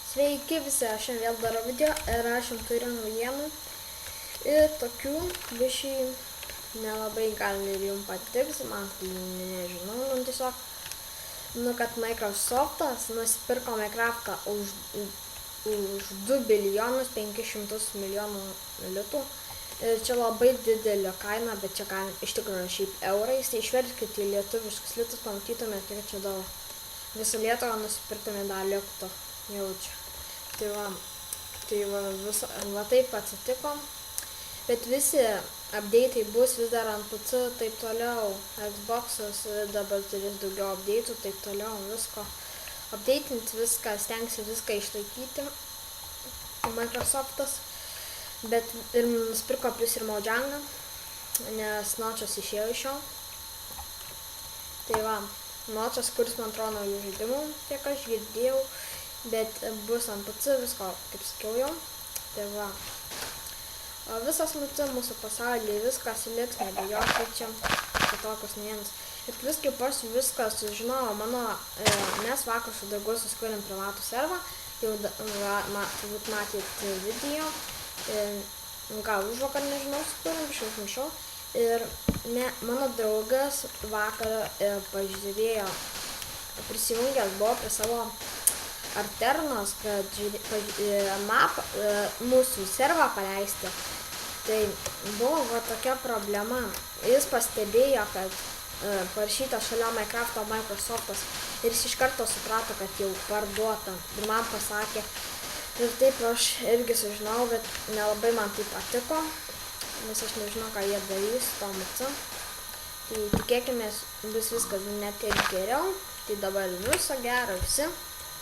Sveiki visi, aš šiandien vėl darau video ir aš jums turiu naujienų. Ir tokių biškai nelabai gal ir jums patiks, man tai nežinau, tiesiog, kad Microsoftas nusipirko Minecraftą už 2 bilijonus 500 milijonų litų. Ir čia labai didelė kaina, bet čia kaina iš tikrųjų šiaip eurais. Tai išverskite į lietuviškus litus, pamatytumėte, kiek čia daug. Visą Lietuvą nusipirktume dar likto jaučia. Tai va taip atsitiko. Bet visi update'ai bus vis dar ant PC, taip toliau. Xbox'as dabar turės daugiau update'ų, taip toliau, visko. Update'inti viską, stengsi viską išlaikyti. Microsoftas. Bet ir nusipirko plus ir Mojangą, nes Notch'as išėjo iš jo. Tai va, Notch'as kurs man atrodo naujų žaidimų, kiek aš girdėjau, bet bus ant PC, visko, kaip sakiau jau. Tai va, visas mūsų pasaulyje, viskas liks, nebijokite čia, tokios naujienos. Ir plus kaip aš viską sužinojau, mes vakar su draugu susikūrėm privatų servą, jau turbūt matėte video. Gal užvakar, nežinau, sukūrėm, kažkaip užmiršau. Ir mano draugas vakar pažiūrėjo, prisijungęs buvo prie savo Arternos, kad mūsų servą paleisti. Tai buvo tokia problema. Jis pastebėjo, kad parašyta šalia Minecraft'o Microsoftas ir jis iš karto suprato, kad jau parduota. Ir man pasakė, ir taip aš irgi sužinau, bet nelabai man tai patiko, nes aš nežinau, ką jie darys to MC. Tai tikėkimės, bus viskas net ir geriau. Tai dabar viso gero visi.